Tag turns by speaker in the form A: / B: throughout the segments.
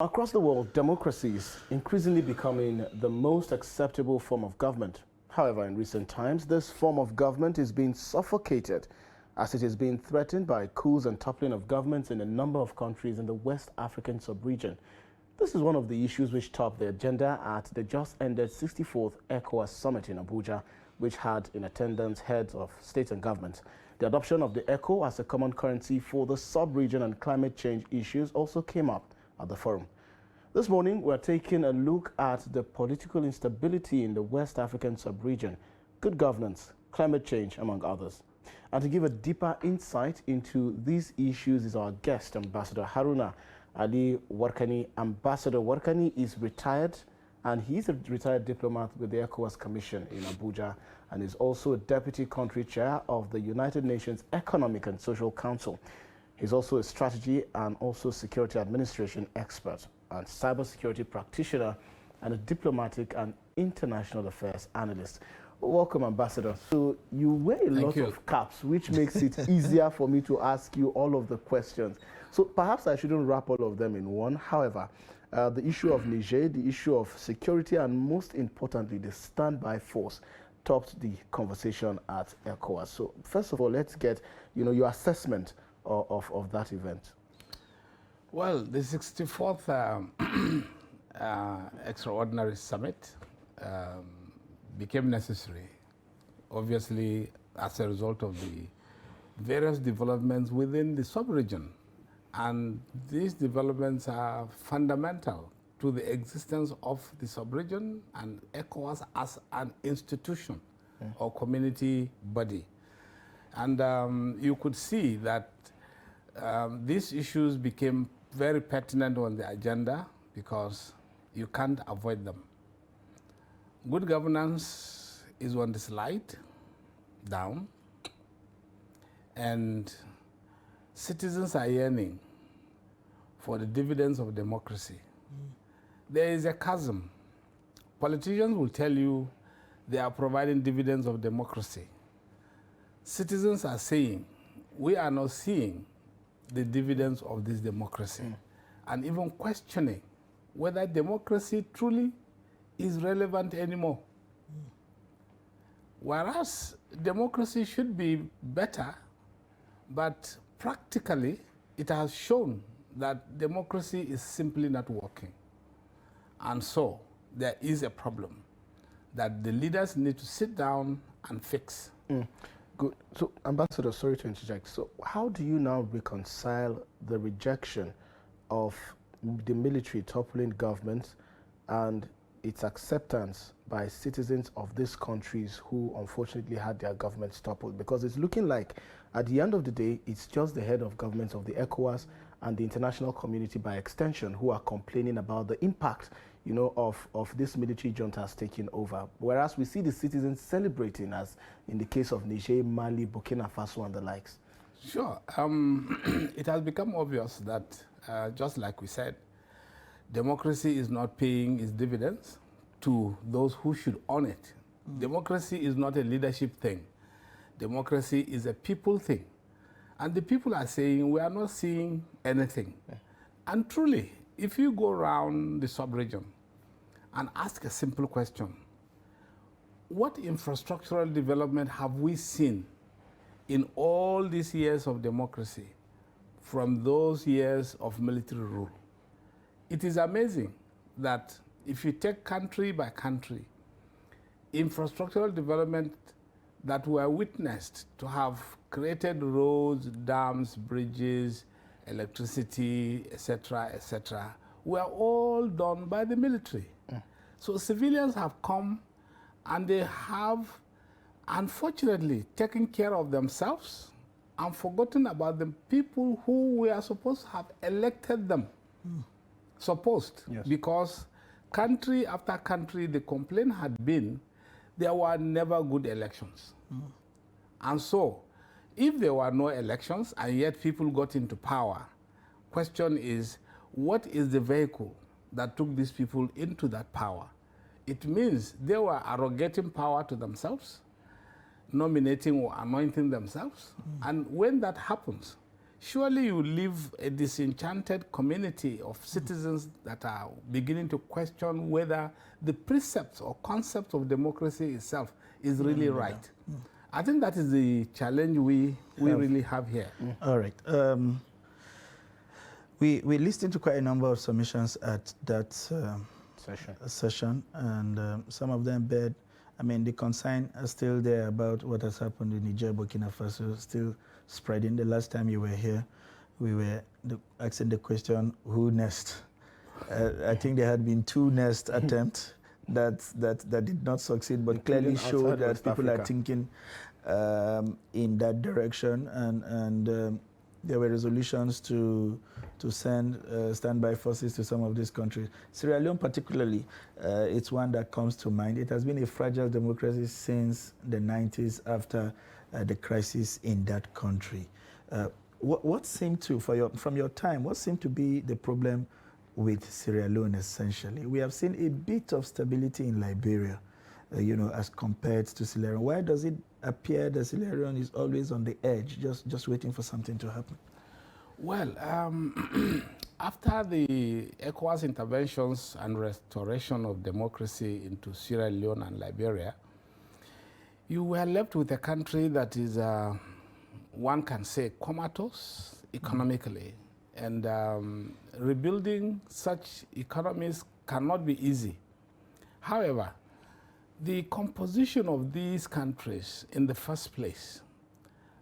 A: Across the world, democracy is increasingly becoming the most acceptable form of government. However, in recent times, this form of government is being suffocated as it is being threatened by coups and toppling of governments in a number of countries in the West African sub-region. This is one of the issues which topped the agenda at the just-ended 64th ECOWAS Summit in Abuja, which had in attendance heads of state and government. The adoption of the ECO as a common currency for the sub-region and climate change issues also came up at the forum. This morning, we're taking a look at the political instability in the West African sub-region, good governance, climate change, among others. And to give a deeper insight into these issues is our guest, Ambassador Haruna Ali Warkani. Ambassador Warkani is retired, and he's a retired diplomat with the ECOWAS Commission in Abuja, and is also a deputy country chair of the United Nations Economic and Social Council. He's also a strategy and also security administration expert and cybersecurity practitioner and a diplomatic and international affairs analyst. Welcome, Ambassador. So you wear a lot of caps, which makes it easier for me to ask you all of the questions. So perhaps I shouldn't wrap all of them in one. However, the issue of Niger, the issue of security, and most importantly, the standby force topped the conversation at ECOWAS. So first of all, let's get your assessment of that event.
B: Well, the 64th Extraordinary Summit became necessary, obviously, as a result of the various developments within the sub-region. And these developments are fundamental to the existence of the sub-region and ECOWAS as an institution or community body. And you could see that these issues became very pertinent on the agenda because you can't avoid them. Good governance is on the slide down, and citizens are yearning for the dividends of democracy. There is a chasm. Politicians will tell you they are providing dividends of democracy. Citizens are saying, we are not seeing the dividends of this democracy, and even questioning whether democracy truly is relevant anymore. Whereas democracy should be better, but practically it has shown that democracy is simply not working. And so there is a problem that the leaders need to sit down and fix.
A: Good. So, Ambassador, sorry to interject. So, how do you now reconcile the rejection of the military toppling government and its acceptance by citizens of these countries who unfortunately had their governments toppled? Because it's looking like, at the end of the day, it's just the head of governments of the ECOWAS and the international community by extension who are complaining about the impact of this military junta has taken over. Whereas we see the citizens celebrating, as in the case of Niger, Mali, Burkina Faso, and the likes.
B: Sure. It has become obvious that, just like we said, democracy is not paying its dividends to those who should own it. Democracy is not a leadership thing. Democracy is a people thing. And the people are saying, we are not seeing anything. And truly, if you go around the sub-region and ask a simple question, what infrastructural development have we seen in all these years of democracy from those years of military rule? It is amazing that if you take country by country, infrastructural development that were witnessed to have created roads, dams, bridges, electricity, etc., were all done by the military. So civilians have come and they have, unfortunately, taken care of themselves and forgotten about the people who were supposed to have elected them. Supposed, yes. Because country after country, the complaint had been there were never good elections. And so, if there were no elections and yet people got into power, question is, what is the vehicle that took these people into that power? It means they were arrogating power to themselves, nominating or anointing themselves. And when that happens, surely you leave a disenchanted community of citizens that are beginning to question whether the precepts or concept of democracy itself is really right. I think that is the challenge we really have here.
C: All right. We listened to quite a number of submissions at that session, and some of them bear, I mean, the concern are still there about what has happened in Niger, Burkina Faso, still spreading. The last time you were here, we were asking the question, who next? I think there had been 2 next attempts that did not succeed, but clearly showed that people are thinking in that direction, and there were resolutions to send standby forces to some of these countries. Sierra Leone particularly, it's one that comes to mind. It has been a fragile democracy since the 90s after the crisis in that country. What seemed to, from your time, what seemed to be the problem with Sierra Leone essentially? We have seen a bit of stability in Liberia, as compared to Sierra Leone. Why does it appear that Sierra Leone is always on the edge, just waiting for something to happen?
B: Well, after the ECOWAS interventions and restoration of democracy into Sierra Leone and Liberia, you were left with a country that is, one can say, comatose economically. And rebuilding such economies cannot be easy. However, the composition of these countries in the first place,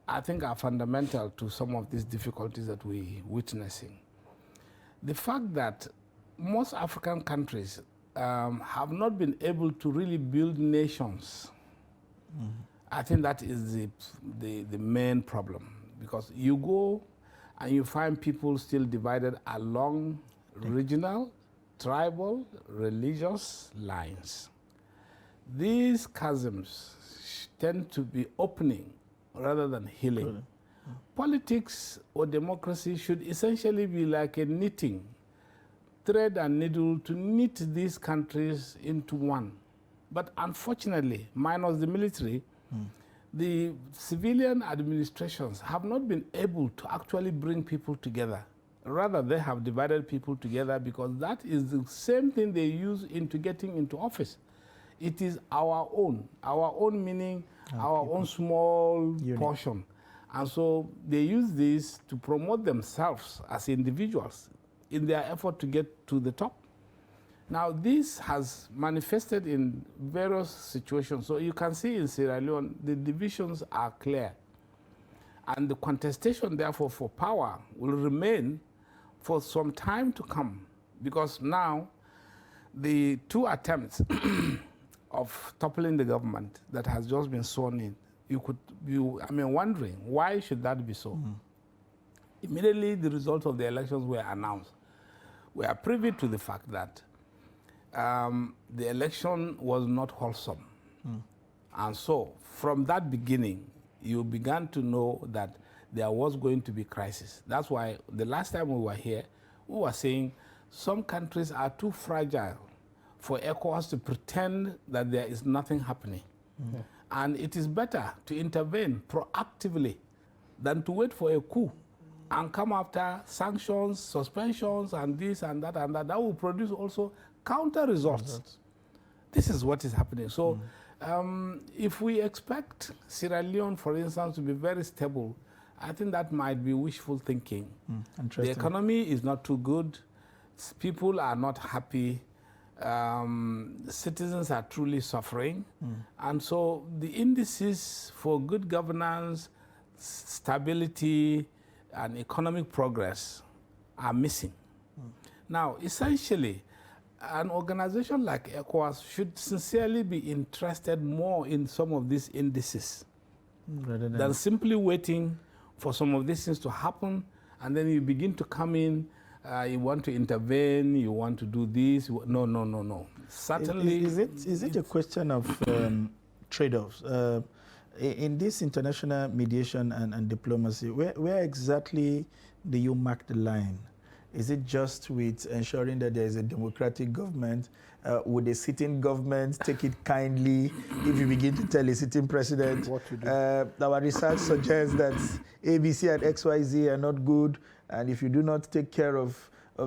B: I think, are fundamental to some of these difficulties that we're witnessing. The fact that most African countries have not been able to really build nations, I think that is the main problem, because you go and you find people still divided along regional, tribal, religious lines. These chasms tend to be opening rather than healing. Politics or democracy should essentially be like a knitting, thread and needle to knit these countries into one. But unfortunately, minus the military, the civilian administrations have not been able to actually bring people together. Rather, they have divided people together, because that is the same thing they use into getting into office. It is our own meaning, our own small portion. And so they use this to promote themselves as individuals in their effort to get to the top. Now, this has manifested in various situations. So you can see in Sierra Leone, the divisions are clear. And the contestation, therefore, for power will remain for some time to come, because now the 2 attempts of toppling the government that has just been sworn in, wondering, why should that be so? Immediately the results of the elections were announced. We are privy to the fact that the election was not wholesome. And so from that beginning, you began to know that there was going to be crisis. That's why the last time we were here, we were saying some countries are too fragile for ECOWAS to pretend that there is nothing happening. And it is better to intervene proactively than to wait for a coup and come after sanctions, suspensions, and this and that and that. That will produce also counter results. This is what is happening. So if we expect Sierra Leone, for instance, to be very stable, I think that might be wishful thinking. The economy is not too good. People are not happy. Citizens are truly suffering. And so the indices for good governance, stability, and economic progress are missing. Now, essentially, an organization like ECOWAS should sincerely be interested more in some of these indices than simply waiting for some of these things to happen, and then you begin to come in, you want to intervene, you want to do this. No. Certainly.
C: Is it a question of trade-offs? In this international mediation and diplomacy, where exactly do you mark the line Is it just with ensuring that there is a democratic government? Would a sitting government take it kindly if you begin to tell a sitting president,
A: what to do?
C: Our research suggests that ABC and XYZ are not good, and if you do not take care of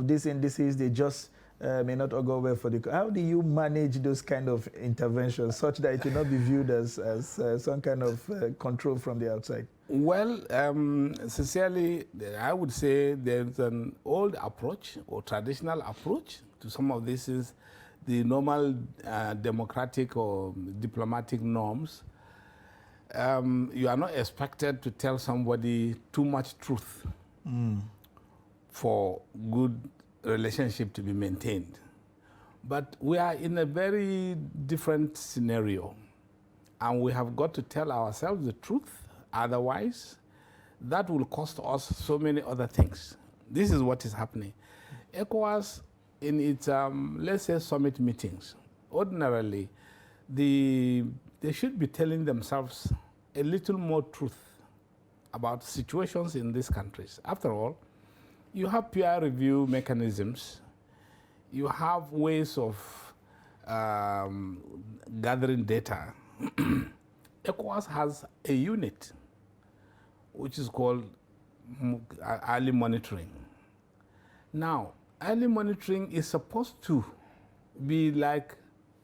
C: these indices, they just may not all go well for the... How do you manage those kind of interventions such that it will not be viewed as some kind of control from the outside?
B: Well, sincerely, I would say there's an old approach or traditional approach to some of this is the normal democratic or diplomatic norms. You are not expected to tell somebody too much truth for good relationship to be maintained. But we are in a very different scenario, and we have got to tell ourselves the truth. Otherwise, that will cost us so many other things. This is what is happening. ECOWAS, in its, let's say, summit meetings, ordinarily, they should be telling themselves a little more truth about situations in these countries. After all, you have peer review mechanisms. You have ways of gathering data. ECOWAS has a unit which is called early monitoring. Now, early monitoring is supposed to be like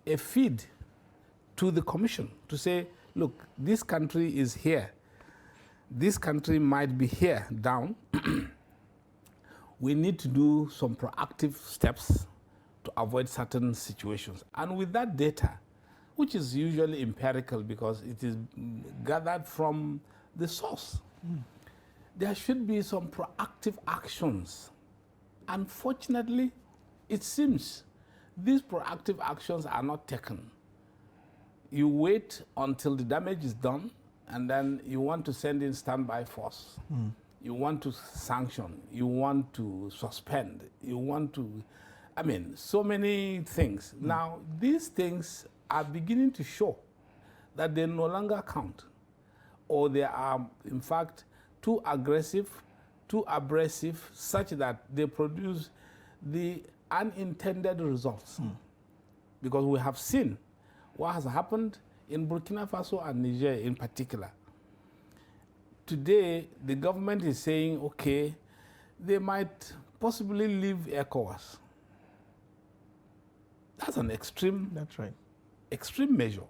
B: a feed to the Commission to say, look, this country is here. This country might be here down. We need to do some proactive steps to avoid certain situations. And with that data, which is usually empirical because it is gathered from the source, there should be some proactive actions. Unfortunately, it seems these proactive actions are not taken. You wait until the damage is done, and then you want to send in standby force. You want to sanction, you want to suspend, you want to, I mean, so many things. Now, these things are beginning to show that they no longer count, or they are, in fact, too aggressive, too abrasive, such that they produce the unintended results. Because we have seen what has happened in Burkina Faso and Niger in particular. Today, the government is saying, okay, they might possibly leave ECOWAS. That's an extreme,
C: That's right.
B: extreme measure.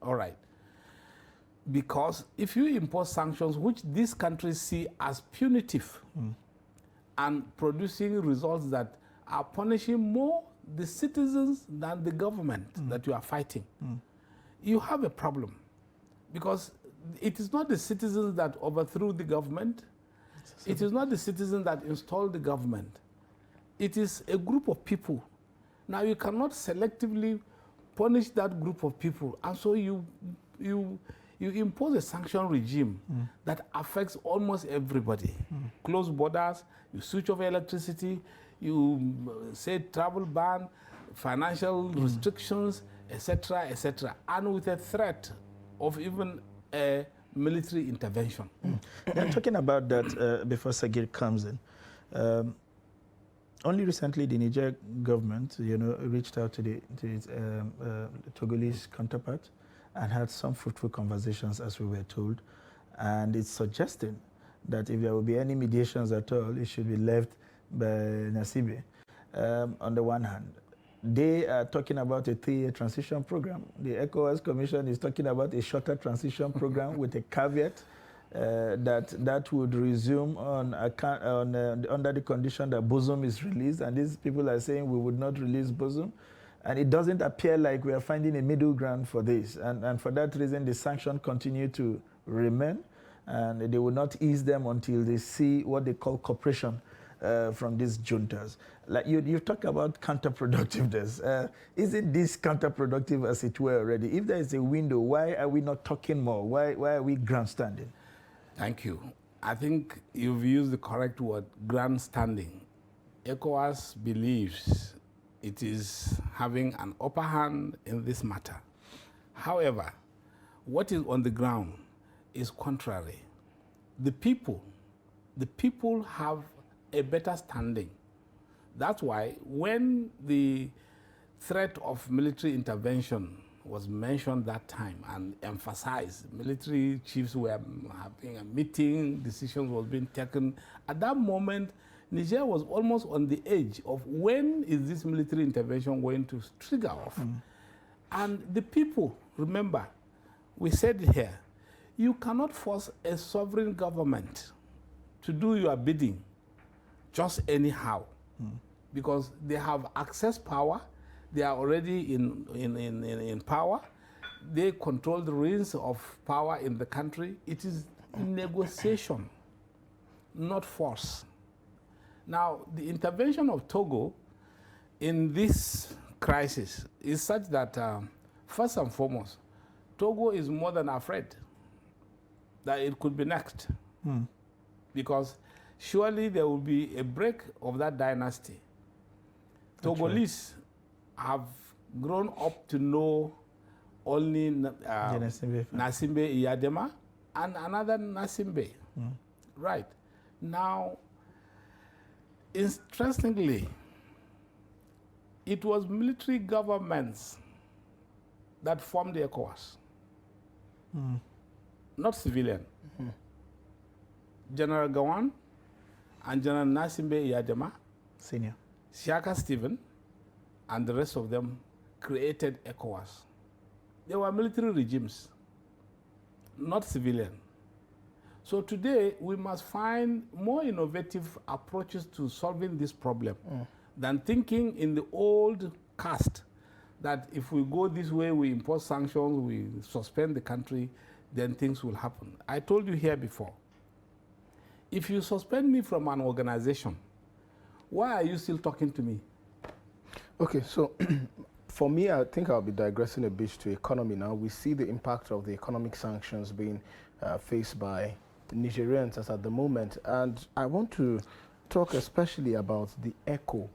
B: All right. Because if you impose sanctions, which these countries see as punitive and producing results that are punishing more the citizens than the government that you are fighting, you have a problem. Because it is not the citizens that overthrew the government. It is not the citizens that installed the government. It is a group of people. Now, you cannot selectively punish that group of people. And so you impose a sanction regime that affects almost everybody. Close borders, you switch off electricity, you say travel ban, financial restrictions, etc., etc., and with a threat of even a military intervention.
C: Now, talking about that, before Sagir comes in, only recently the Niger government, reached out to its Togolese counterpart and had some fruitful conversations, as we were told, and it's suggesting that if there will be any mediations at all, it should be left by Nasibe. On the one hand, they are talking about a 3-year transition program. The ECOWAS Commission is talking about a shorter transition program with a caveat that would resume under the condition that Bosom is released. And these people are saying we would not release Bosom. And it doesn't appear like we are finding a middle ground for this. And for that reason, the sanctions continue to remain. And they will not ease them until they see what they call cooperation from these juntas. Like you talk about counterproductiveness. Isn't this counterproductive as it were already? If there is a window, why are we not talking more? Why are we grandstanding?
B: Thank you. I think you've used the correct word, grandstanding. ECOWAS believes it is having an upper hand in this matter. However, what is on the ground is contrary. The people have a better standing That's why when the threat of military intervention was mentioned that time and emphasized, military chiefs were having a meeting, decisions was being taken. At that moment, Niger was almost on the edge of when is this military intervention going to trigger off. And the people, remember, we said it here, you cannot force a sovereign government to do your bidding just anyhow, because they have access power, they are already in power, they control the reins of power in the country. It is negotiation, not force. Now, the intervention of Togo in this crisis is such that, first and foremost, Togo is more than afraid that it could be next. Because surely there will be a break of that dynasty. Togolese have grown up to know only Nasimbe Iyadema and another Nasimbe. Right. Now, interestingly, it was military governments that formed the ECOWAS, not civilian. General Gawan and General Nasimbe Iyadema,
C: Senior,
B: Siaka Stephen, and the rest of them created ECOWAS. They were military regimes, not civilian. So today, we must find more innovative approaches to solving this problem than thinking in the old cast that if we go this way, we impose sanctions, we suspend the country, then things will happen. I told you here before, if you suspend me from an organization, why are you still talking to me?
A: Okay, so for me, I think I'll be digressing a bit to economy now. We see the impact of the economic sanctions being faced by Nigerians as at the moment. And I want to talk especially about the ECO.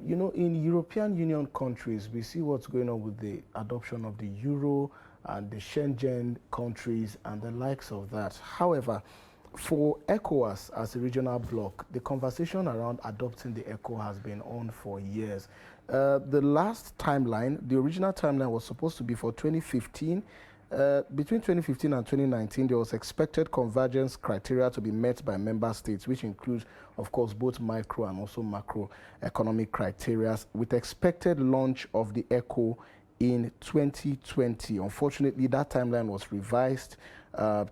A: You know, in European Union countries, we see what's going on with the adoption of the euro and the Schengen countries and the likes of that. However, for ECOWAS as a regional bloc, the conversation around adopting the ECO has been on for years. The last timeline, the original timeline was supposed to be for 2015. Between 2015 and 2019, there was expected convergence criteria to be met by member states, which includes, of course, both micro and also macro economic criteria, with expected launch of the ECO in 2020. Unfortunately, that timeline was revised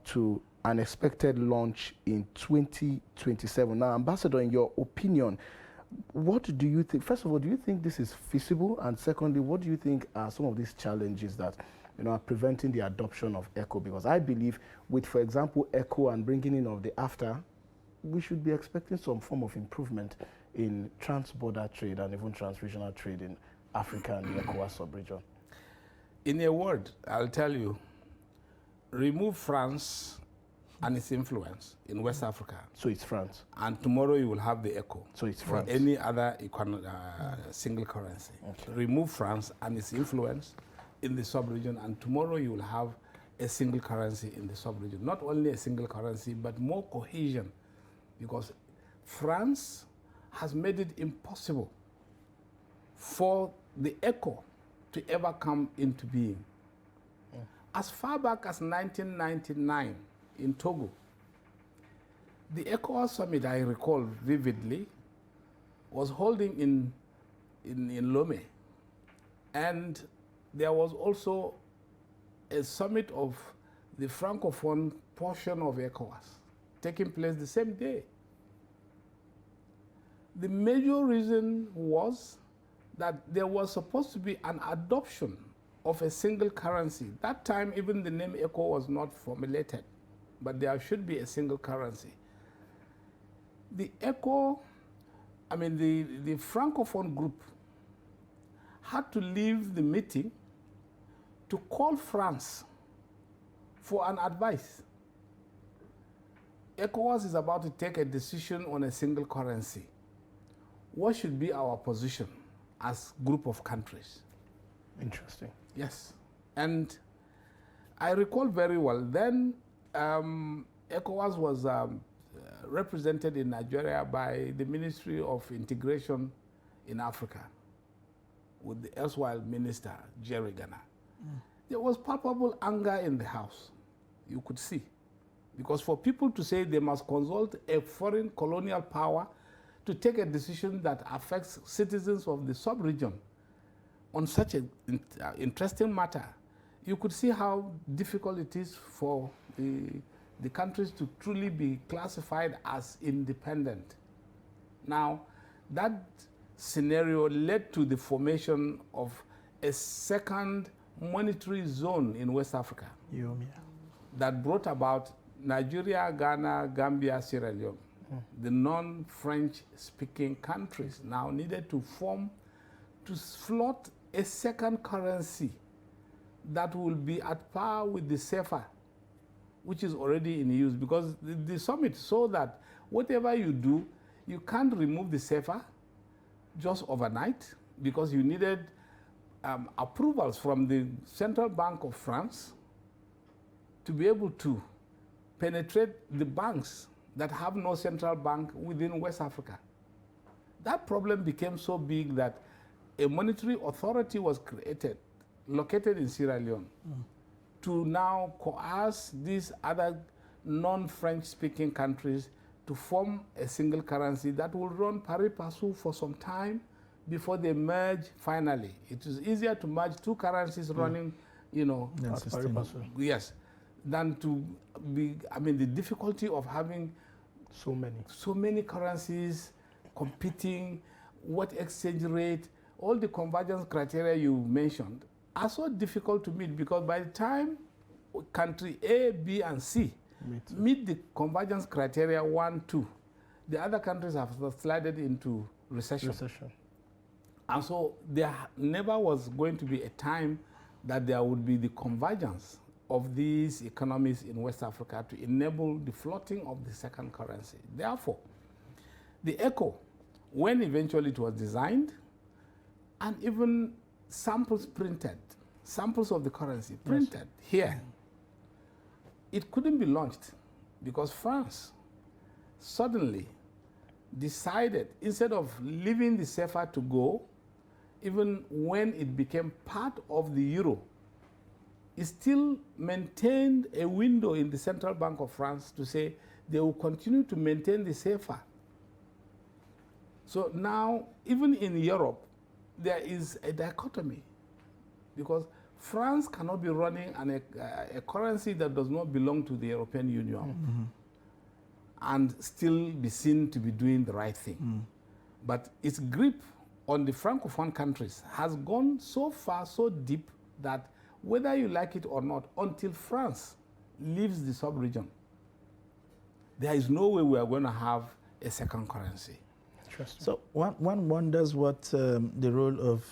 A: to an expected launch in 2027. Now, Ambassador, in your opinion, what do you think? First of all, do you think this is feasible? And secondly, what do you think are some of these challenges that are preventing the adoption of ECO? Because I believe with, for example, ECO and bringing in of the AFTA, we should be expecting some form of improvement in trans-border trade and even trans-regional trade in Africa and the ECOWAS sub-region.
B: In a word, I'll tell you, remove France and its influence in West Africa.
A: So it's France.
B: And tomorrow you will have the ECO.
A: So it's France.
B: Or any other single currency.
A: Okay.
B: Remove France and its influence in the sub-region, and tomorrow you will have a single currency in the sub-region. Not only a single currency, but more cohesion, because France has made it impossible for the ECO to ever come into being. As far back as 1999 in Togo, the ECOWAS summit, I recall vividly, was holding in Lomé, and there was also a summit of the Francophone portion of ECOWAS taking place the same day. The major reason was that there was supposed to be an adoption of a single currency. That time, even the name ECO was not formulated, but there should be a single currency. The ECO, the Francophone group had to leave the meeting to call France for an advice. ECOWAS is about to take a decision on a single currency. What should be our position as group of countries?
A: Interesting.
B: Yes. And I recall very well, then ECOWAS was represented in Nigeria by the Ministry of Integration in Africa with the erstwhile minister, Jerry Ghana. There was palpable anger in the house, you could see. Because for people to say they must consult a foreign colonial power to take a decision that affects citizens of the sub-region on such an interesting matter, you could see how difficult it is for the countries to truly be classified as independent. Now, that scenario led to the formation of a second monetary zone in West Africa that brought about Nigeria, Ghana, Gambia, Sierra Leone. The non-French speaking countries now needed to float a second currency that will be at par with the CFA, which is already in use, because the summit saw that whatever you do, you can't remove the CFA just overnight, because you needed approvals from the Central Bank of France to be able to penetrate the banks that have no central bank within West Africa. That problem became so big that a monetary authority was created, located in Sierra Leone, to now coerce these other non-French speaking countries to form a single currency that will run pari passu for some time before they merge finally. It is easier to merge two currencies running, pari passu. Yes, than to be, the difficulty of having so many currencies competing, what exchange rate, all the convergence criteria you mentioned are so difficult to meet, because by the time country A, B, and C meet the convergence criteria 1, 2, the other countries have slided into recession. And so there never was going to be a time that there would be the convergence of these economies in West Africa to enable the floating of the second currency. Therefore, the ECO, when eventually it was designed, and even samples printed, samples of the currency printed here, it couldn't be launched because France suddenly decided, instead of leaving the CFA to go, even when it became part of the euro, it still maintained a window in the Central Bank of France to say they will continue to maintain the CFA. So now, even in Europe, there is a dichotomy, because France cannot be running a currency that does not belong to the European Union and still be seen to be doing the right thing. But its grip on the Francophone countries has gone so far, so deep, that whether you like it or not, until France leaves the sub-region, there is no way we are going to have a second currency.
C: So one wonders what the role of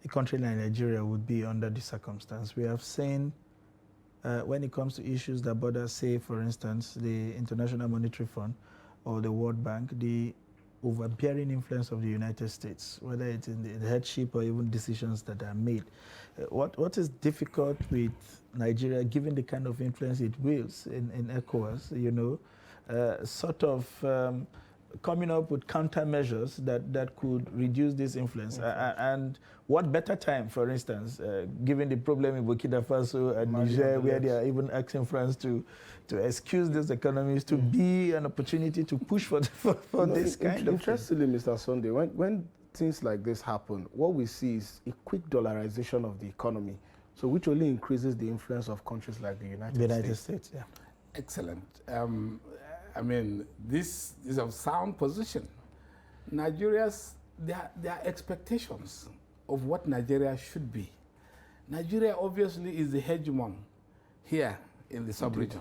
C: a country like Nigeria would be under this circumstance. We have seen when it comes to issues that bother, say, for instance, the International Monetary Fund or the World Bank, the overbearing influence of the United States, whether it's in the headship or even decisions that are made. What is difficult with Nigeria, given the kind of influence it wields in ECOWAS, sort of coming up with countermeasures that could reduce this influence? And what better time, for instance, given the problem in Burkina Faso and Niger, where they are even asking France to excuse these economies, to be an opportunity to push for this kind of
A: Interestingly, Mr. Sunday, when things like this happen, what we see is a quick dollarization of the economy, so which only increases the influence of countries like the United States.
C: Yeah.
B: Excellent. This is a sound position. Nigeria's, there are expectations of what Nigeria should be. Nigeria obviously is the hegemon here in the sub-region.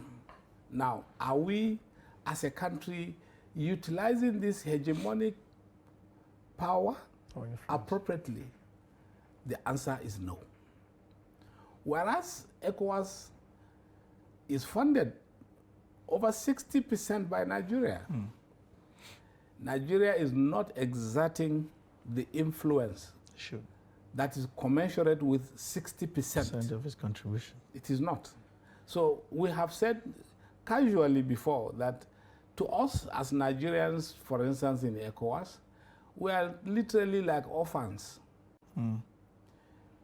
B: Now, are we as a country utilizing this hegemonic power appropriately? The answer is no. Whereas ECOWAS is funded over 60% by Nigeria. Nigeria is not exerting the influence that is commensurate with 60%
C: of its contribution.
B: It is not. So we have said casually before that to us as Nigerians, for instance, in ECOWAS, we are literally like orphans.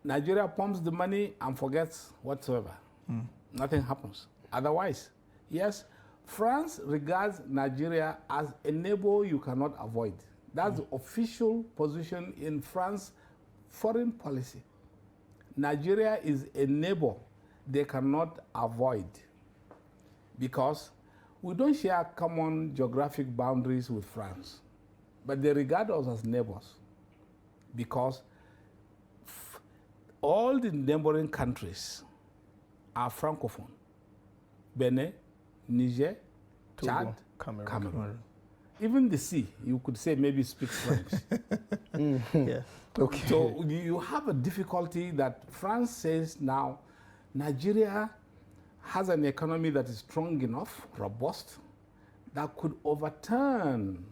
B: Nigeria pumps the money and forgets whatsoever. Nothing happens. Otherwise, yes, France regards Nigeria as a neighbor you cannot avoid. That's the official position in France's foreign policy. Nigeria is a neighbor they cannot avoid because we don't share common geographic boundaries with France, but they regard us as neighbors because all the neighboring countries are francophone. Benin, Niger,
A: Togo,
B: Chad,
A: Cameroon.
B: Even the sea, you could say maybe speaks French.
C: Yeah.
A: Okay.
B: So you have a difficulty that France says now, Nigeria has an economy that is strong enough, robust, that could overturn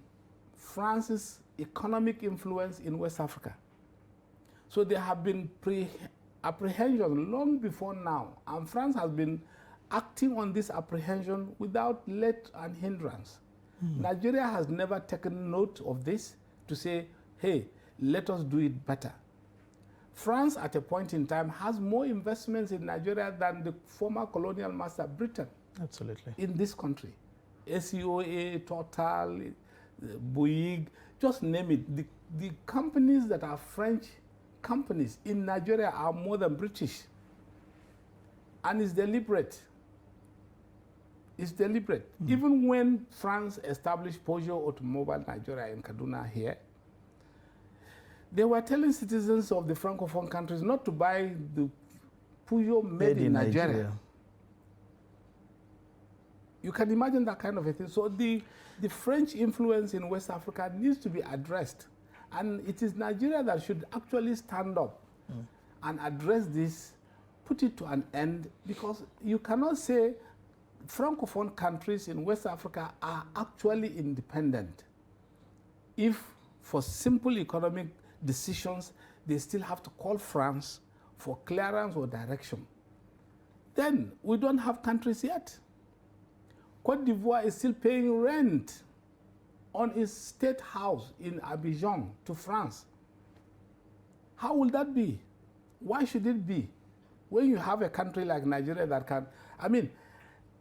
B: France's economic influence in West Africa. So there have been apprehensions long before now, and France has been acting on this apprehension without let and hindrance. Nigeria has never taken note of this to say, hey, let us do it better. France, at a point in time, has more investments in Nigeria than the former colonial master Britain.
C: Absolutely.
B: In this country. SEOA, Total, Bouygues, just name it. The companies that are French companies in Nigeria are more than British. And it's deliberate. It's deliberate. Even when France established Peugeot Automobile Nigeria in Kaduna here, they were telling citizens of the Francophone countries not to buy the Peugeot made in Nigeria. You can imagine that kind of a thing. So the French influence in West Africa needs to be addressed. And it is Nigeria that should actually stand up and address this, put it to an end, because you cannot say Francophone countries in West Africa are actually independent if for simple economic decisions they still have to call France for clearance or direction. Then we don't have countries yet. Côte d'Ivoire is still paying rent on its state house in Abidjan to France. How will that be? Why should it be? When you have a country like Nigeria that can, I mean,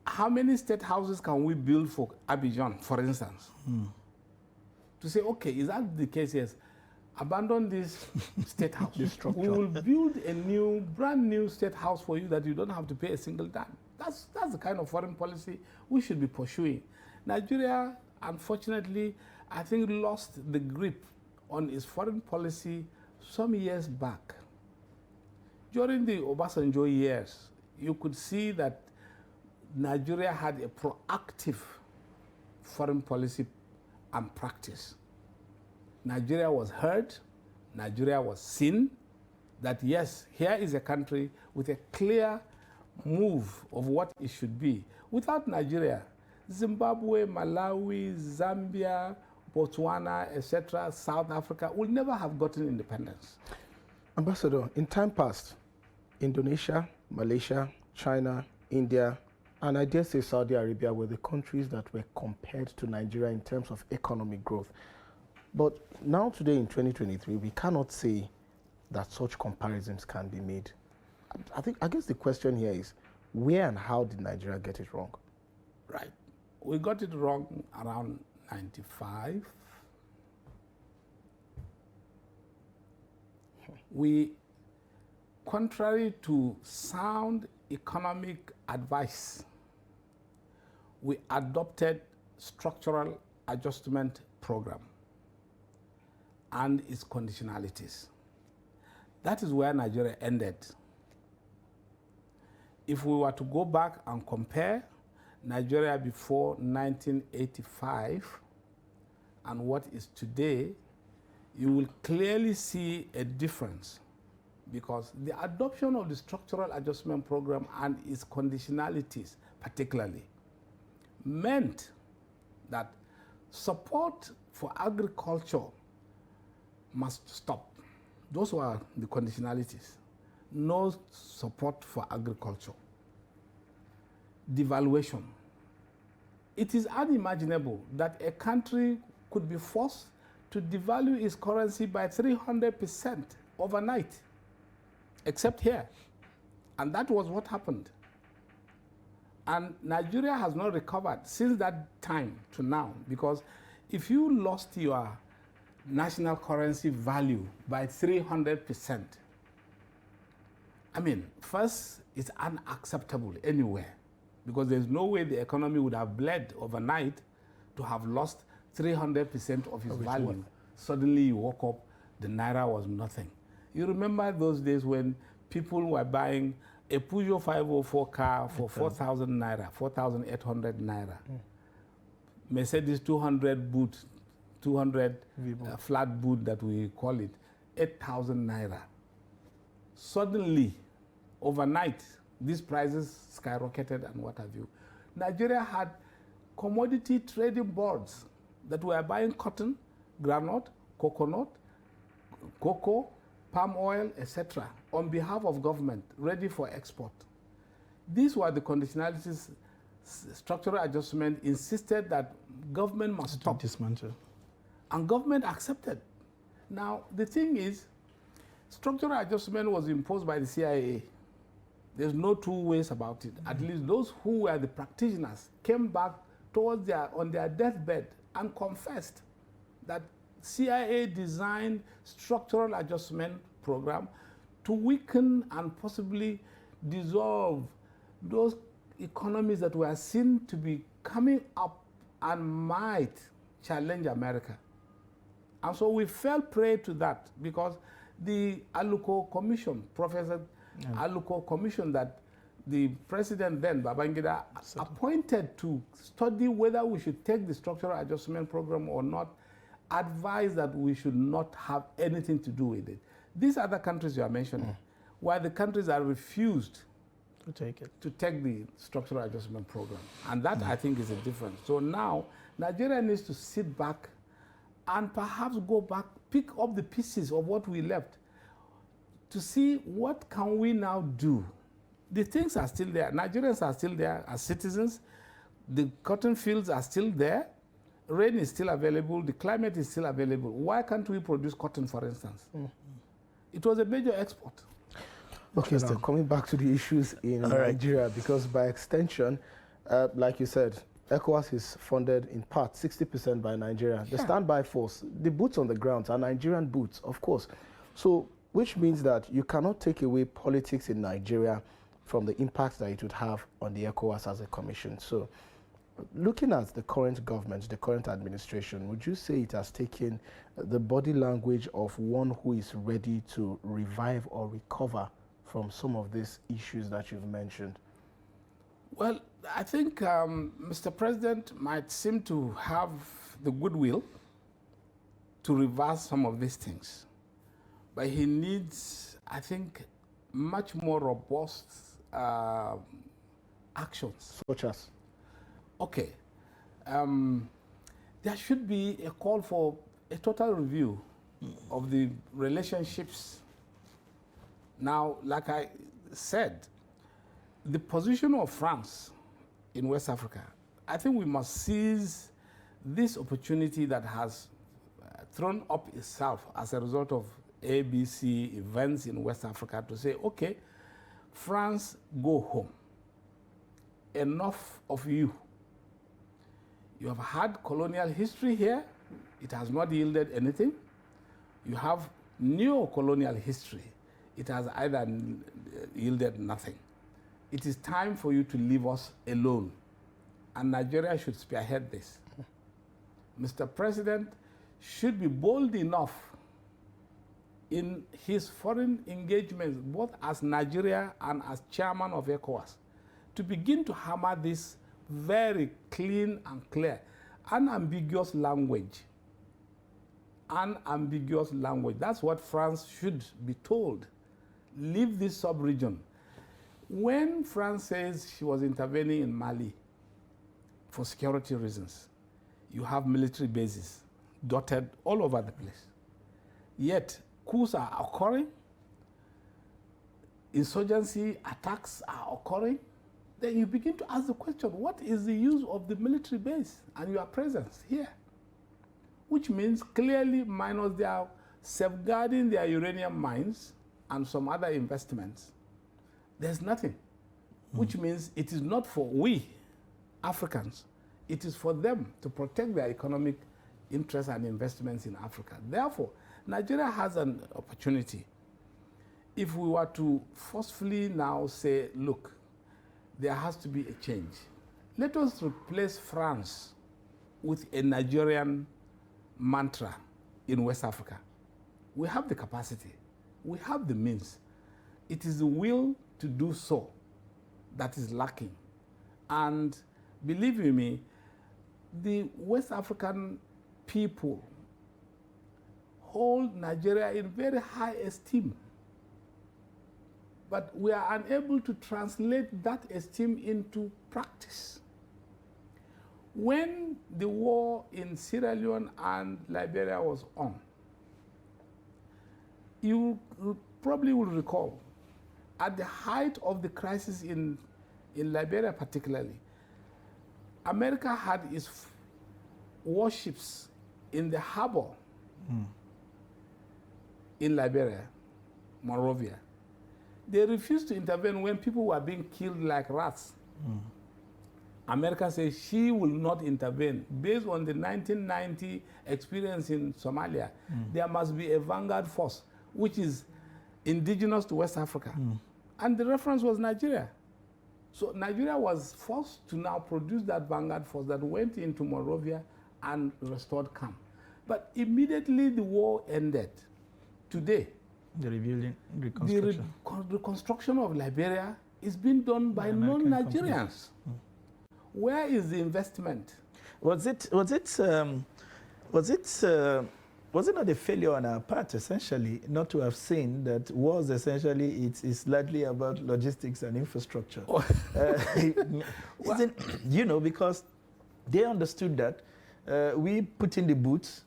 B: how many state houses can we build for Abidjan, for instance? To say, okay, is that the case? Yes. Abandon this state house. We will build a brand new state house for you that you don't have to pay a single dime. That's the kind of foreign policy we should be pursuing. Nigeria, unfortunately, I think lost the grip on its foreign policy some years back. During the Obasanjo years, you could see that Nigeria had a proactive foreign policy and practice. Nigeria was heard, Nigeria was seen, that yes, here is a country with a clear move of what it should be. Without Nigeria, Zimbabwe, Malawi, Zambia, Botswana, etc., South Africa will never have gotten independence.
A: Ambassador, in time past, Indonesia, Malaysia, China, India, and I dare say Saudi Arabia were the countries that were compared to Nigeria in terms of economic growth. But now today in 2023, we cannot say that such comparisons can be made. I guess the question here is, where and how did Nigeria get it wrong?
B: Right. We got it wrong around 95. We, contrary to sound economic advice, we adopted structural adjustment program and its conditionalities. That is where Nigeria ended. If we were to go back and compare Nigeria before 1985 and what is today, you will clearly see a difference, because the adoption of the structural adjustment program and its conditionalities particularly meant that support for agriculture must stop. Those were the conditionalities. No support for agriculture. Devaluation. It is unimaginable that a country could be forced to devalue its currency by 300% overnight, except here. And that was what happened. And Nigeria has not recovered since that time to now, because if you lost your national currency value by 300%, I mean, first, it's unacceptable anywhere, because there's no way the economy would have bled overnight to have lost 300% of its value. Suddenly you woke up, the naira was nothing. You remember those days when people were buying a Peugeot 504 car for 4,000 naira, 4,800 naira. Mercedes 200 boot, 200 flat boot that we call it, 8,000 naira. Suddenly, overnight, these prices skyrocketed and what have you. Nigeria had commodity trading boards that were buying cotton, groundnut, coconut, cocoa, palm oil, etc., on behalf of government, ready for export. These were the conditionalities. Structural adjustment insisted that government must stop.
C: Dismantle. And
B: government accepted. Now, the thing is, structural adjustment was imposed by the CIA. There's no two ways about it. At least those who were the practitioners came back on their deathbed and confessed that CIA designed structural adjustment program to weaken and possibly dissolve those economies that were seen to be coming up and might challenge America. And so we fell prey to that, because the Aluko Commission, Professor Aluko Commission, that the president then, Babangida, appointed to study whether we should take the structural adjustment program or not, advised that we should not have anything to do with it. These other countries you are mentioning, were the countries that refused to take the structural adjustment program. And that, I think, is a difference. So now, Nigeria needs to sit back and perhaps go back, pick up the pieces of what we left to see what can we now do. The things are still there. Nigerians are still there as citizens. The cotton fields are still there. Rain is still available. The climate is still available. Why can't we produce cotton, for instance? It was a major export.
A: Okay, now coming back to the issues in Nigeria, because by extension, like you said, ECOWAS is funded in part 60% by Nigeria. The standby force, the boots on the ground are Nigerian boots, of course. So, which means that you cannot take away politics in Nigeria from the impact that it would have on the ECOWAS as a commission. So, looking at the current government, the current administration, would you say it has taken the body language of one who is ready to revive or recover from some of these issues that you've mentioned?
B: Well, I think Mr. President might seem to have the goodwill to reverse some of these things, but he needs, I think, much more robust actions.
A: Such as?
B: Okay. There should be a call for a total review of the relationships. Now, like I said, the position of France in West Africa, I think we must seize this opportunity that has thrown up itself as a result of ABC events in West Africa to say, okay, France, go home. Enough of you. You have had colonial history here. It has not yielded anything. You have neo-colonial history. It has either yielded nothing. It is time for you to leave us alone. And Nigeria should spearhead this. Mr. President should be bold enough in his foreign engagements, both as Nigeria and as chairman of ECOWAS, to begin to hammer this very clean and clear, unambiguous language. Unambiguous language. That's what France should be told. Leave this sub-region. When France says she was intervening in Mali for security reasons, you have military bases dotted all over the place. Yet, coups are occurring, insurgency attacks are occurring. Then you begin to ask the question, what is the use of the military base and your presence here? which means clearly minus their safeguarding their uranium mines and some other investments, there's nothing, which means it is not for we, Africans, it is for them to protect their economic interests and investments in Africa. Therefore, Nigeria has an opportunity. If we were to forcefully now say, look, there has to be a change. Let us replace France with a Nigerian mantra in West Africa. We have the capacity. We have the means. It is the will to do so that is lacking. And believe you me, the West African people hold Nigeria in very high esteem. But we are unable to translate that esteem into practice. When the war in Sierra Leone and Liberia was on, you probably will recall, at the height of the crisis in Liberia particularly, America had its warships in the harbor in Liberia, Monrovia. They refused to intervene when people were being killed like rats. America says she will not intervene. Based on the 1990 experience in Somalia, there must be a vanguard force, which is indigenous to West Africa. And the reference was Nigeria. So Nigeria was forced to now produce that vanguard force that went into Monrovia and restored calm. But immediately the war ended. Today,
C: the rebuilding, reconstruction.
B: The reconstruction of Liberia is being done by non-Nigerians. Where is the investment?
C: Was it not a failure on our part, essentially, not to have seen that wars essentially it's largely about logistics and infrastructure? Because they understood that we put in the boots,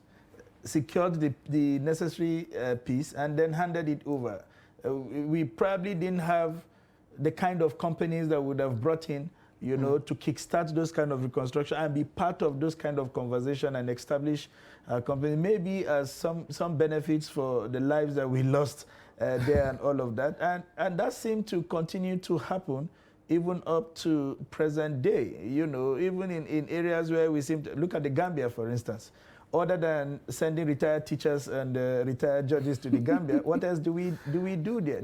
C: secured the necessary piece, and then handed it over. We probably didn't have the kind of companies that would have brought in, to kickstart those kind of reconstruction and be part of those kind of conversation and establish a company, maybe as some benefits for the lives that we lost there and all of that. And that seemed to continue to happen even up to present day, even in areas where we seem to, look at the Gambia, for instance. Other than sending retired teachers and retired judges to the Gambia, what else do we do there?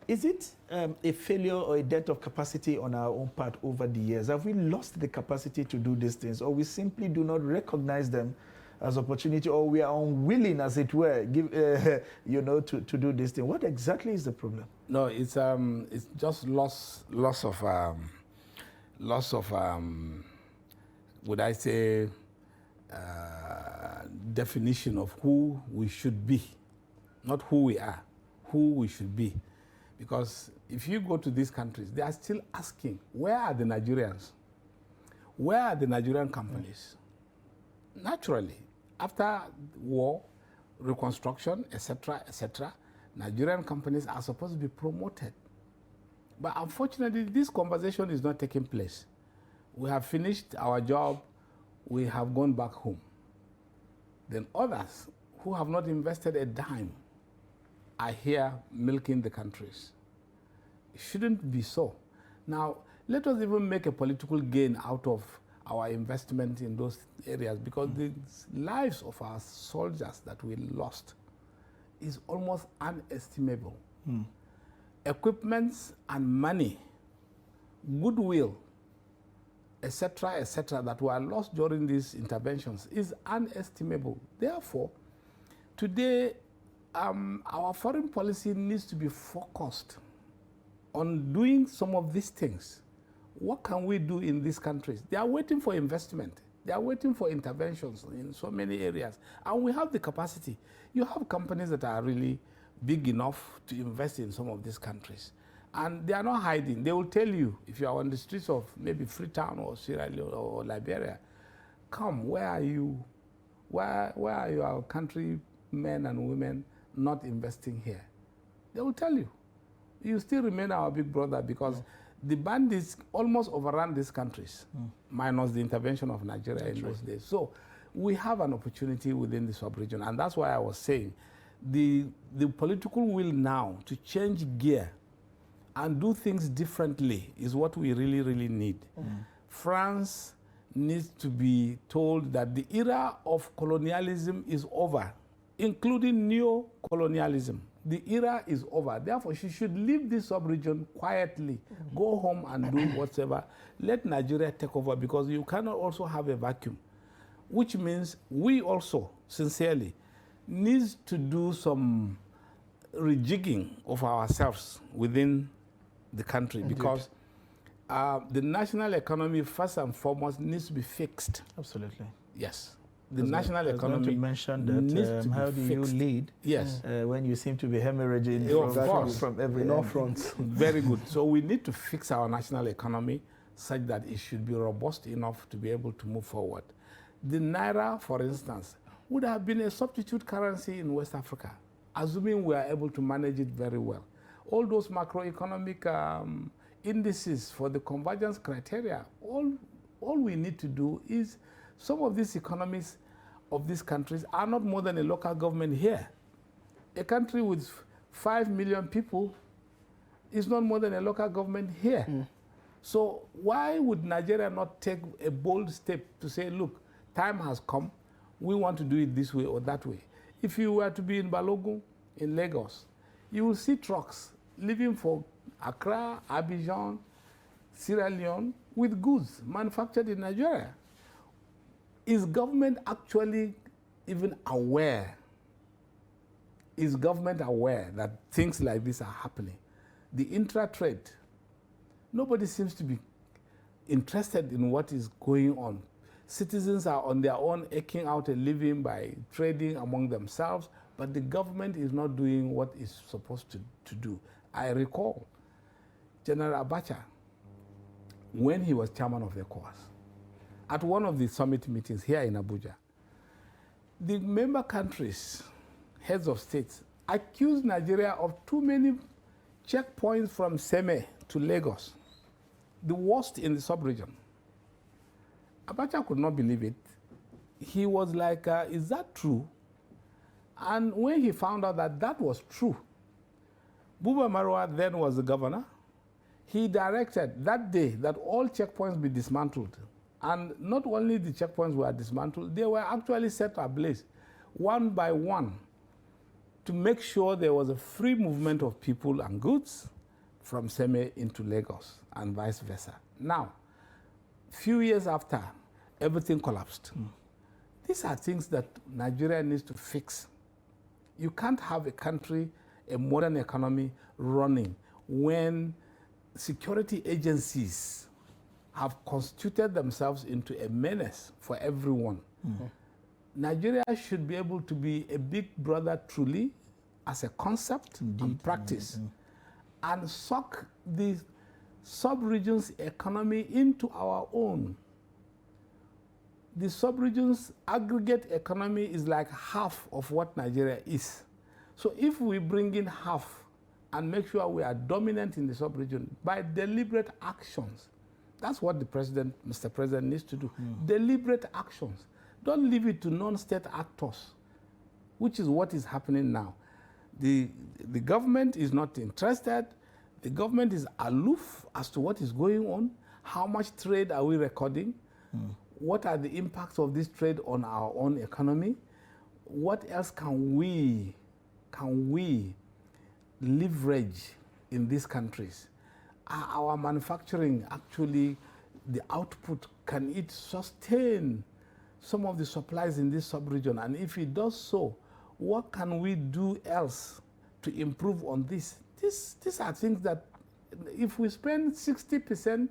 C: Is it a failure or a debt of capacity on our own part over the years? Have we lost the capacity to do these things, or we simply do not recognize them as opportunity, or we are unwilling, as it were, to do this thing? What exactly is the problem?
B: No, it's just loss of would I say, definition of who we should be, not who we are, who we should be. Because if you go to these countries, they are still asking, where are the Nigerians? Where are the Nigerian companies? Naturally, after war, reconstruction, etc., Nigerian companies are supposed to be promoted. But unfortunately, this conversation is not taking place. We have finished our job, we have gone back home. Then others who have not invested a dime are here milking the countries. It shouldn't be so. Now, let us even make a political gain out of our investment in those areas, because the lives of our soldiers that we lost is almost unestimable. Equipments and money, goodwill, etc., that were lost during these interventions is unestimable. Therefore, today, our foreign policy needs to be focused on doing some of these things. What can we do in these countries? They are waiting for investment. They are waiting for interventions in so many areas. And we have the capacity. You have companies that are really big enough to invest in some of these countries. And they are not hiding. They will tell you, if you are on the streets of maybe Freetown or Sierra Leone or Liberia, come, where are you? Where are your countrymen and women not investing here? They will tell you. You still remain our big brother, because the bandits almost overran these countries, minus the intervention of Nigeria in those days. So we have an opportunity within the sub-region, and that's why I was saying the political will now to change gear and do things differently is what we really, really need. France needs to be told that the era of colonialism is over, including neo-colonialism. The era is over. Therefore, she should leave this sub-region quietly, go home and do whatever. Let Nigeria take over, because you cannot also have a vacuum, which means we also, sincerely, need to do some rejigging of ourselves within the country. Indeed. Because the national economy, first and foremost, needs to be fixed.
C: Absolutely.
B: Yes. The national economy
C: to mention that how do you lead when you seem to be hemorrhaging from every front?
B: Very good. So we need to fix our national economy such that it should be robust enough to be able to move forward. The Naira, for instance, would have been a substitute currency in West Africa, assuming we are able to manage it very well. All those macroeconomic indices for the convergence criteria, all we need to do is, some of these economies of these countries are not more than a local government here. A country with 5 million people is not more than a local government here. So why would Nigeria not take a bold step to say, look, time has come, we want to do it this way or that way? If you were to be in Balogun, in Lagos, you will see trucks leaving for Accra, Abidjan, Sierra Leone with goods manufactured in Nigeria. Is government actually even aware? Is government aware that things like this are happening? The intra-trade, nobody seems to be interested in what is going on. Citizens are on their own eking out a living by trading among themselves, but the government is not doing what it's supposed to do. I recall General Abacha, when he was chairman of ECOWAS, at one of the summit meetings here in Abuja, the member countries, heads of states, accused Nigeria of too many checkpoints from Seme to Lagos, the worst in the sub-region. Abacha could not believe it. He was like, is that true? And when he found out that that was true, Buba Marwa then was the governor. He directed that day that all checkpoints be dismantled. And not only the checkpoints were dismantled, they were actually set ablaze, one by one, to make sure there was a free movement of people and goods from Seme into Lagos and vice versa. Now, few years after, everything collapsed. These are things that Nigeria needs to fix. You can't have a country, a modern economy running when security agencies have constituted themselves into a menace for everyone. Nigeria should be able to be a big brother truly as a concept and practice, and suck the sub-region's economy into our own. The sub-region's aggregate economy is like half of what Nigeria is. So if we bring in half and make sure we are dominant in the sub-region by deliberate actions, that's what the president, Mr. President, needs to do. Deliberate actions. Don't leave it to non-state actors, which is what is happening now. The government is not interested. The government is aloof as to what is going on. How much trade are we recording? What are the impacts of this trade on our own economy? What else can we leverage in these countries? Our manufacturing, actually, the output, can it sustain some of the supplies in this sub-region? And if it does so, what can we do else to improve on this? These are things that if we spend 60%,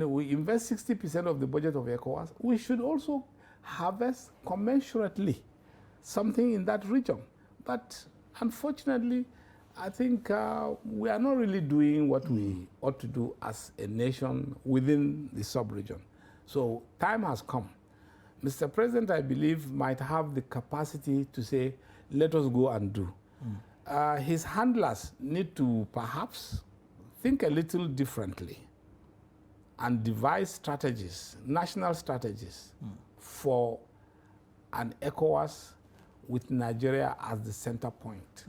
B: we invest 60% of the budget of ECOWAS, we should also harvest commensurately something in that region. But unfortunately, I think we are not really doing what we ought to do as a nation within the sub-region. So time has come. Mr. President, I believe, might have the capacity to say, let us go and do. His handlers need to perhaps think a little differently and devise strategies, national strategies, for an ECOWAS with Nigeria as the center point.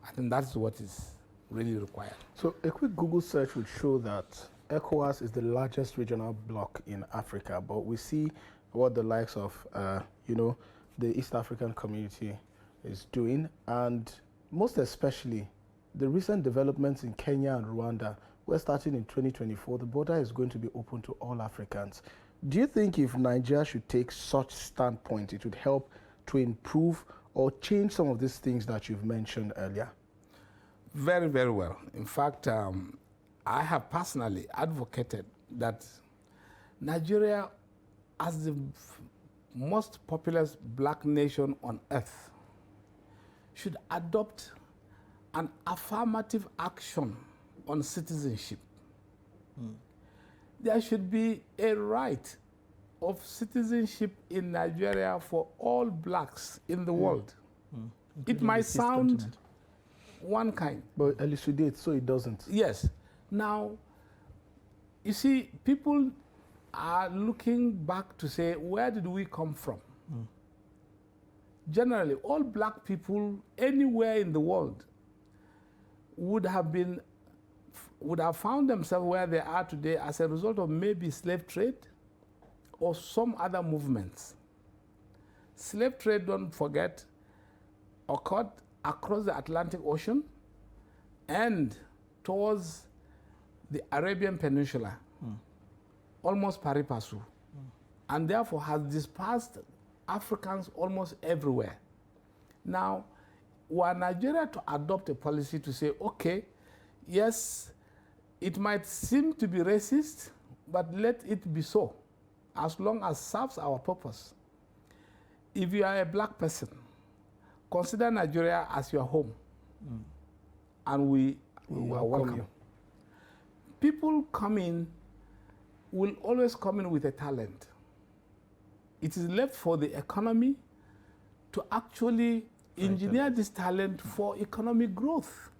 B: I think that's what is really required.
A: So a quick Google search would show that ECOWAS is the largest regional bloc in Africa, but we see what the likes of, the East African community is doing, and most especially the recent developments in Kenya and Rwanda, where starting in 2024, the border is going to be open to all Africans. Do you think if Nigeria should take such standpoint, it would help to improve or change some of these things that you've mentioned earlier?
B: Very, very well. In fact, I have personally advocated that Nigeria, as the most populous black nation on earth, should adopt an affirmative action on citizenship. There should be a right of citizenship in Nigeria for all blacks in the world. It might sound one kind.
A: But elucidate so it doesn't.
B: Yes. Now, you see, people are looking back to say, where did we come from? Generally, all black people anywhere in the world would have found themselves where they are today as a result of maybe slave trade or some other movements. Slave trade, don't forget, occurred across the Atlantic Ocean and towards the Arabian Peninsula, almost pari passu, and therefore has dispersed Africans almost everywhere. Now, were Nigeria to adopt a policy to say, okay, yes, it might seem to be racist, but let it be so, as long as serves our purpose. If you are a black person, consider Nigeria as your home, and we welcome you. People will always come in with a talent. It is left for the economy to actually engineer this talent for economic growth.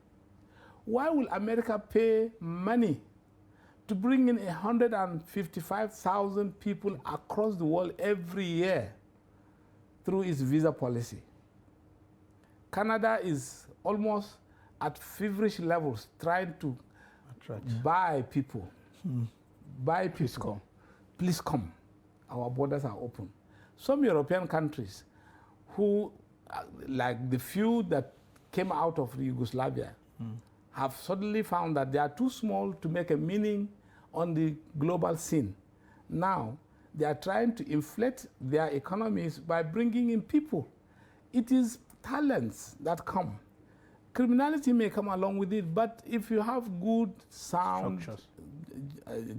B: Why will America pay money to bring in 155,000 people across the world every year through its visa policy? Canada is almost at feverish levels trying to buy people. Buy people. Please come. Our borders are open. Some European countries who, like the few that came out of Yugoslavia, have suddenly found that they are too small to make a meaning on the global scene. Now, they are trying to inflate their economies by bringing in people. It is talents that come. Criminality may come along with it, but if you have good, sound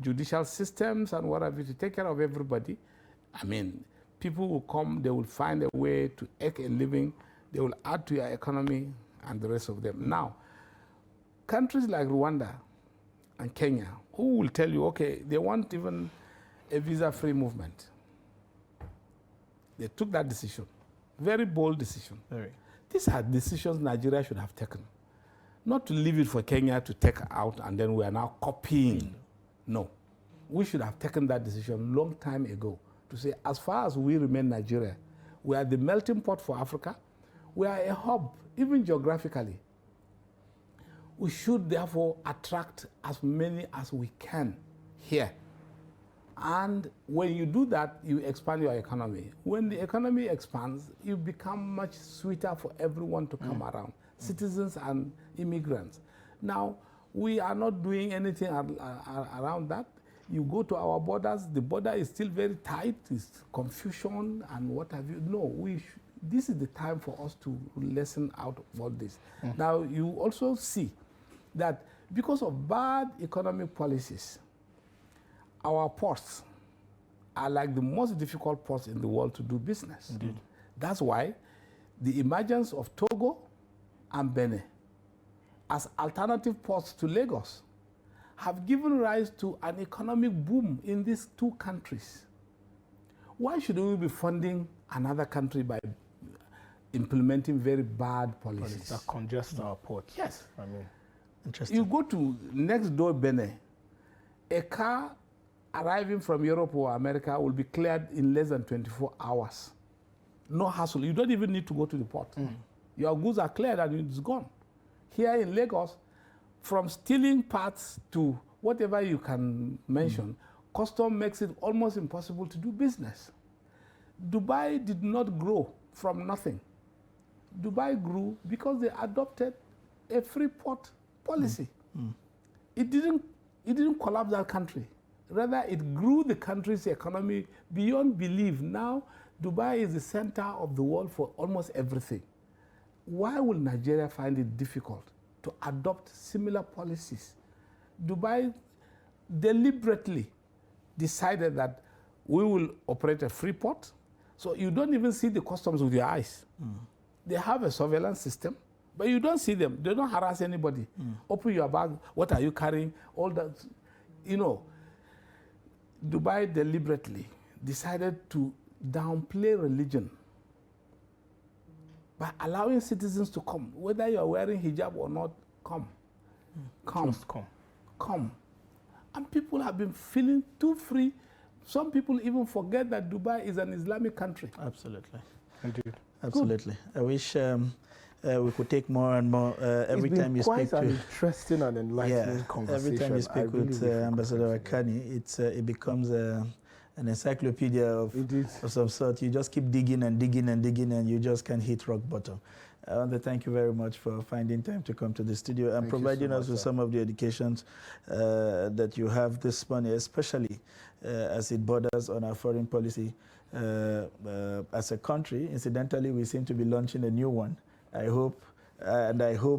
B: judicial systems and whatever to take care of everybody, I mean, people will come, they will find a way to make a living, they will add to your economy and the rest of them. Now, countries like Rwanda and Kenya, who will tell you, okay, they want even a visa-free movement. They took that decision. Very bold decision. Very. These are decisions Nigeria should have taken. Not to leave it for Kenya to take out and then we are now copying. No. We should have taken that decision a long time ago to say, as far as we remain Nigeria, we are the melting pot for Africa. We are a hub, even geographically. We should therefore attract as many as we can here. And when you do that, you expand your economy. When the economy expands, you become much sweeter for everyone to come around, citizens and immigrants. Now, we are not doing anything around that. You go to our borders, the border is still very tight, it's confusion and what have you. No, this is the time for us to lessen out about this. Now, you also see that because of bad economic policies, our ports are like the most difficult ports in the world to do business. Indeed. That's why the emergence of Togo and Benin as alternative ports to Lagos have given rise to an economic boom in these two countries. Why should we be funding another country by implementing very bad policies?
A: That congest our ports.
B: Yes.
A: I mean,
B: interesting. You go to next door Benin, a car arriving from Europe or America will be cleared in less than 24 hours. No hassle. You don't even need to go to the port. Your goods are cleared and it's gone. Here in Lagos, from stealing parts to whatever you can mention, custom makes it almost impossible to do business. Dubai did not grow from nothing. Dubai grew because they adopted a free port policy. It didn't collapse that country. Rather, it grew the country's economy beyond belief. Now, Dubai is the center of the world for almost everything. Why will Nigeria find it difficult to adopt similar policies? Dubai deliberately decided that we will operate a free port, so you don't even see the customs with your eyes. They have a surveillance system, but you don't see them. They don't harass anybody. Open your bag, what are you carrying? All that, you know. Dubai deliberately decided to downplay religion by allowing citizens to come, whether you are wearing hijab or not. Just come. And people have been feeling too free. Some people even forget that Dubai is an Islamic country.
C: Absolutely.
A: Indeed.
C: Absolutely. Good. I wish we could take more and more every time you speak to...
A: It's quite an interesting and enlightening conversation.
C: Every time you speak with Ambassador Warkani, it becomes an encyclopedia of some sort. You just keep digging and digging and digging, and you just can't hit rock bottom. I want to thank you very much for finding time to come to the studio and providing us with some of the educations that you have this morning, especially as it borders on our foreign policy as a country. Incidentally, we seem to be launching a new one. I hope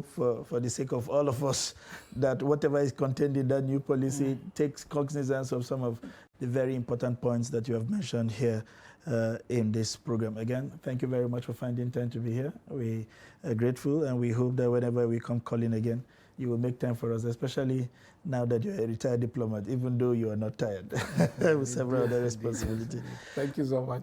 C: for the sake of all of us that whatever is contained in that new policy takes cognizance of some of the very important points that you have mentioned here in this program. Again, thank you very much for finding time to be here. We are grateful, and we hope that whenever we come calling again, you will make time for us, especially now that you're a retired diplomat, even though you are not tired with several other responsibilities.
B: Thank you so much.